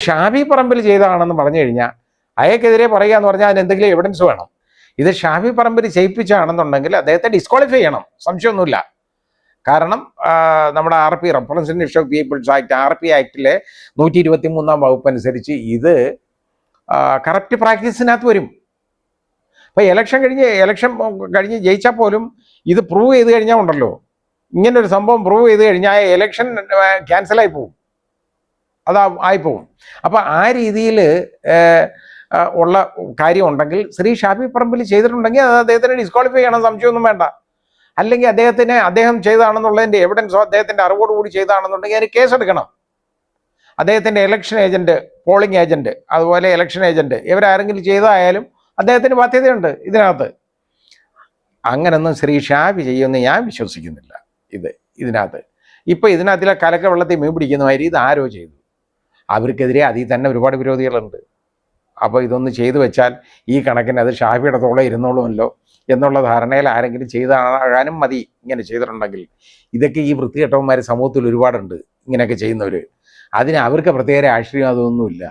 ഷാഫി പറമ്പിൽ ചെയ്തതാണെന്ന് പറഞ്ഞു കഴിഞ്ഞാൽ അയാൾക്കെതിരെ പറയുക എന്ന് പറഞ്ഞാൽ അതിന് എന്തെങ്കിലും എവിഡൻസ് വേണം. ഇത് ഷാഫി പറമ്പിൽ ചെയ്യിപ്പിച്ചാണെന്നുണ്ടെങ്കിൽ അദ്ദേഹത്തെ ഡിസ്ക്വാളിഫൈ ചെയ്യണം, സംശയമൊന്നുമില്ല. കാരണം നമ്മുടെ RP representation of people's act RP ആക്ടിലെ 123-ാം വകുപ്പ് അനുസരിച്ച് ഇത് കറപ്റ്റ് പ്രാക്ടീസിനകത്ത് വരും. അപ്പോൾ ഇലക്ഷൻ കഴിഞ്ഞ് ജയിച്ചാൽ പോലും ഇത് പ്രൂവ് ചെയ്ത് കഴിഞ്ഞാൽ ഉണ്ടല്ലോ, ഇങ്ങനൊരു സംഭവം പ്രൂവ് ചെയ്ത് കഴിഞ്ഞാൽ ഇലക്ഷൻ ക്യാൻസലായി പോവും, ആയിപ്പോവും. അപ്പം ആ രീതിയിൽ ഉള്ള കാര്യം ഉണ്ടെങ്കിൽ ശ്രീ ഷാഫി പറമ്പിൽ ചെയ്തിട്ടുണ്ടെങ്കിൽ അത് അദ്ദേഹത്തിനെ ഡിസ്ക്വാളിഫൈ ചെയ്യണം, സംശയമൊന്നും വേണ്ട. അല്ലെങ്കിൽ അദ്ദേഹം ചെയ്തതാണെന്നുള്ളതിൻ്റെ എവിഡൻസോ അദ്ദേഹത്തിൻ്റെ അറിവോടുകൂടി ചെയ്തതാണെന്നുണ്ടെങ്കിൽ അതിന് കേസെടുക്കണം. അദ്ദേഹത്തിൻ്റെ ഇലക്ഷൻ ഏജൻറ്റ്, പോളിംഗ് ഏജൻറ്റ്, അതുപോലെ ഇലക്ഷൻ ഏജൻറ്റ് ഇവരാരെങ്കിലും ചെയ്തതായാലും അദ്ദേഹത്തിന് ബാധ്യതയുണ്ട് ഇതിനകത്ത്. അങ്ങനൊന്നും ശ്രീ ഷാഫി ചെയ്യുമെന്ന് ഞാൻ വിശ്വസിക്കുന്നില്ല. ഇതിനകത്ത് ഇപ്പോൾ ഇതിനകത്തിലെ കലക്ക വെള്ളത്തിൽ മീൻ പിടിക്കുന്ന മാതിരി ഇത് ആരോ ചെയ്തു, അവർക്കെതിരെ അതിൽ തന്നെ ഒരുപാട് വിരോധികളുണ്ട്. അപ്പോൾ ഇതൊന്ന് ചെയ്തു വെച്ചാൽ ഈ കണക്കിന് അത് ഷാഫിയുടെ തോളെ ഇരുന്നോളുമല്ലോ എന്നുള്ള ധാരണയിൽ ആരെങ്കിലും ചെയ്താകാനും മതി ഇങ്ങനെ ചെയ്തിട്ടുണ്ടെങ്കിൽ. ഇതൊക്കെ ഈ വൃത്തികെട്ടവന്മാർ സമൂഹത്തിൽ ഒരുപാടുണ്ട് ഇങ്ങനെയൊക്കെ ചെയ്യുന്നവർ. അതിന് അവർക്ക് പ്രത്യേക രാഷ്ട്രീയം അതൊന്നുമില്ല.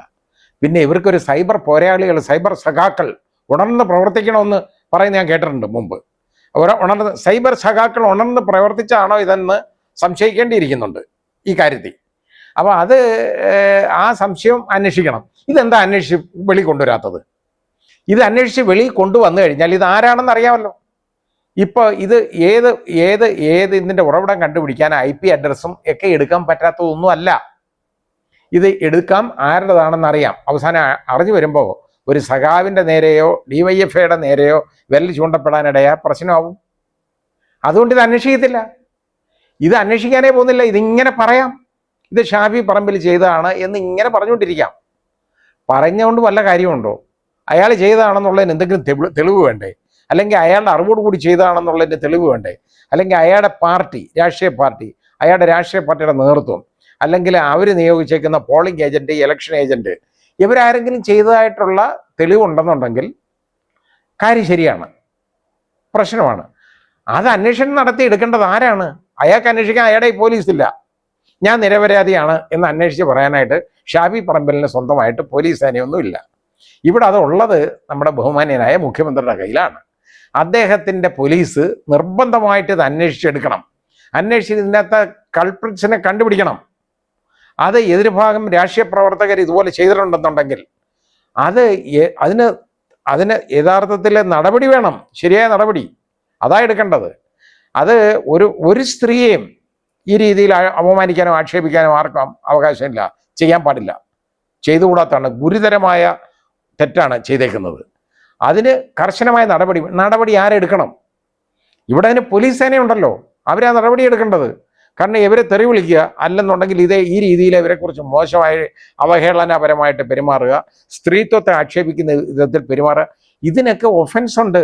പിന്നെ ഇവർക്കൊരു സൈബർ പോരാളികൾ, സൈബർ സഖാക്കൾ ഉണർന്ന് പ്രവർത്തിക്കണമെന്ന് പറയുന്നത് ഞാൻ കേട്ടിട്ടുണ്ട് മുമ്പ്. സൈബർ സഖാക്കൾ ഉണർന്ന് പ്രവർത്തിച്ചാണോ ഇതെന്ന് സംശയിക്കേണ്ടിയിരിക്കുന്നുണ്ട് ഈ കാര്യത്തിൽ. അപ്പോൾ ആ സംശയം അന്വേഷിക്കണം. ഇതെന്താ അന്വേഷിച്ച് വെളി കൊണ്ടുവരാത്തത്? ഇത് അന്വേഷിച്ച് വെളി കൊണ്ടുവന്നു കഴിഞ്ഞാൽ ഇത് ആരാണെന്ന് അറിയാമല്ലോ. ഇപ്പോൾ ഇത് ഏത് ഇതിൻ്റെ ഉറവിടം കണ്ടുപിടിക്കാൻ IP അഡ്രസ്സും ഒക്കെ എടുക്കാൻ പറ്റാത്തതൊന്നും അല്ല. ഇത് എടുക്കാം, ആരുടേതാണെന്ന് അറിയാം. അവസാനം അറിഞ്ഞു വരുമ്പോൾ ഒരു സഖാവിൻ്റെ നേരെയോ DYFIയുടെ നേരെയോ വിരൽ ചൂണ്ടപ്പെടാനിടയാ പ്രശ്നമാവും. അതുകൊണ്ട് ഇത് അന്വേഷിക്കത്തില്ല, ഇത് അന്വേഷിക്കാനേ പോകുന്നില്ല. ഇതിങ്ങനെ പറയാം, ഇത് ഷാഫി പറമ്പിൽ ചെയ്തതാണ് എന്ന് ഇങ്ങനെ പറഞ്ഞുകൊണ്ടിരിക്കാം. പറഞ്ഞുകൊണ്ട് വല്ല കാര്യമുണ്ടോ? അയാൾ ചെയ്തതാണെന്നുള്ളതിന് എന്തെങ്കിലും തെളിവ് വേണ്ടേ? അല്ലെങ്കിൽ അയാളുടെ അറിവോടുകൂടി ചെയ്തതാണെന്നുള്ളതിൻ്റെ തെളിവ് വേണ്ടേ? അല്ലെങ്കിൽ അയാളുടെ പാർട്ടി, രാഷ്ട്രീയ പാർട്ടി, അയാളുടെ രാഷ്ട്രീയ പാർട്ടിയുടെ നേതൃത്വം, അല്ലെങ്കിൽ അവർ നിയോഗിച്ചേക്കുന്ന പോളിംഗ് ഏജൻറ്റ്, ഇലക്ഷൻ ഏജൻറ്റ്, ഇവരാരെങ്കിലും ചെയ്തതായിട്ടുള്ള തെളിവുണ്ടെന്നുണ്ടെങ്കിൽ കാര്യം ശരിയാണ്, പ്രശ്നമാണ്. അത് അന്വേഷണം നടത്തി എടുക്കേണ്ടത് ആരാണ്? അയാൾക്ക് അന്വേഷിക്കാൻ അയാളുടെ പോലീസില്ല. ഞാൻ നിരപരാധിയാണ് എന്ന് അന്വേഷിച്ച് പറയാനായിട്ട് ഷാഫി പറമ്പലിന് സ്വന്തമായിട്ട് പോലീസ് സേനയൊന്നുമില്ല. ഇവിടെ അതുള്ളത് നമ്മുടെ ബഹുമാന്യനായ മുഖ്യമന്ത്രിയുടെ കയ്യിലാണ്. അദ്ദേഹത്തിൻ്റെ പോലീസ് നിർബന്ധമായിട്ട് ഇത് അന്വേഷിച്ചെടുക്കണം. അന്വേഷിച്ച് ഇതിനകത്ത് കൾപ്രിറ്റ്സിനെ കണ്ടുപിടിക്കണം. അത് എതിർഭാഗം രാഷ്ട്രീയ പ്രവർത്തകർ ഇതുപോലെ ചെയ്തിട്ടുണ്ടെന്നുണ്ടെങ്കിൽ അതിന് യഥാർത്ഥത്തിൽ നടപടി വേണം, ശരിയായ നടപടി അതാ എടുക്കേണ്ടത്. അത് ഒരു സ്ത്രീയെയും ഈ രീതിയിൽ അപമാനിക്കാനോ ആക്ഷേപിക്കാനോ ആർക്കും അവകാശമില്ല, ചെയ്യാൻ പാടില്ല, ചെയ്തുകൂടാത്താണ്, ഗുരുതരമായ തെറ്റാണ് ചെയ്തേക്കുന്നത്. അതിന് കർശനമായ നടപടി ആരെടുക്കണം? ഇവിടെ അതിന് പോലീസ് സേനയുണ്ടല്ലോ, അവരാ നടപടി എടുക്കേണ്ടത്. കാരണം ഇവരെ തെറി വിളിക്കുക, അല്ലെന്നുണ്ടെങ്കിൽ ഈ രീതിയിൽ ഇവരെക്കുറിച്ച് മോശമായി അവഹേളനപരമായിട്ട് പെരുമാറുക, സ്ത്രീത്വത്തെ ആക്ഷേപിക്കുന്ന വിധത്തിൽ പെരുമാറുക, ഇതിനൊക്കെ ഒഫൻസ് ഉണ്ട്.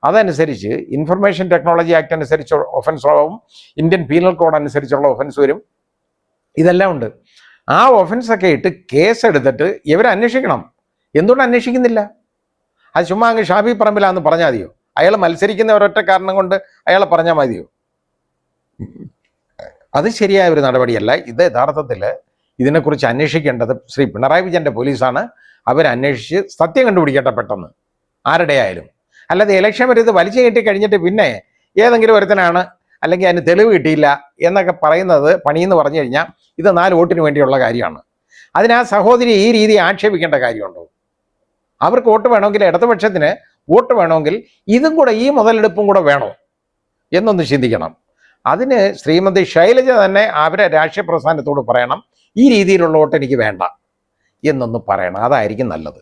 അതനുസരിച്ച് ഇൻഫർമേഷൻ ടെക്നോളജി ആക്ട് അനുസരിച്ച് ഒഫൻസ് ആവും, ഇന്ത്യൻ പീനൽ കോഡ് അനുസരിച്ചുള്ള ഒഫൻസ് വരും, ഇതെല്ലാം ഉണ്ട്. ആ ഒഫൻസൊക്കെ ഇട്ട് കേസെടുത്തിട്ട് ഇവരെ അന്വേഷിക്കണം. എന്തുകൊണ്ട് അന്വേഷിക്കുന്നില്ല? അത് ചുമ്മാ അങ്ങ് ഷാഫി പറമ്പിലാന്ന് പറഞ്ഞാൽ മതിയോ? അയാൾ മത്സരിക്കുന്ന ഒരൊറ്റ കാരണം കൊണ്ട് അയാളെ പറഞ്ഞാൽ മതിയോ? അത് ശരിയായ ഒരു നടപടിയല്ല. ഇത് യഥാർത്ഥത്തിൽ ഇതിനെക്കുറിച്ച് അന്വേഷിക്കേണ്ടത് ശ്രീ പിണറായി വിജയൻ്റെ പോലീസാണ്. അവരന്വേഷിച്ച് സത്യം കണ്ടുപിടിക്കട്ടെ പെട്ടെന്ന്, ആരുടെ ആയാലും. അല്ലാതെ ഇലക്ഷൻ വരെ ഇത് വലിച്ചു കെട്ടി കഴിഞ്ഞിട്ട് പിന്നെ ഏതെങ്കിലും ഒരുത്തനാണ് അല്ലെങ്കിൽ അതിന് തെളിവ് കിട്ടിയില്ല എന്നൊക്കെ പറയുന്നത് പണിയെന്ന് പറഞ്ഞു കഴിഞ്ഞാൽ ഇത് 4 വോട്ടിന് വേണ്ടിയുള്ള കാര്യമാണ്. അതിന് ആ സഹോദരി ഈ രീതി ആക്ഷേപിക്കേണ്ട കാര്യമുണ്ടോ? അവർക്ക് വോട്ട് വേണമെങ്കിൽ, ഇടതുപക്ഷത്തിന് വോട്ട് വേണമെങ്കിൽ ഇതും കൂടെ, ഈ മുതലെടുപ്പും കൂടെ വേണോ എന്നൊന്ന് ചിന്തിക്കണം. അതിന് ശ്രീമതി ശൈലജ തന്നെ അവരെ രാഷ്ട്രീയ പ്രസ്ഥാനത്തോട് പറയണം, ഈ രീതിയിലുള്ള വോട്ട് എനിക്ക് വേണ്ട എന്നൊന്ന് പറയണം. അതായിരിക്കും നല്ലത്.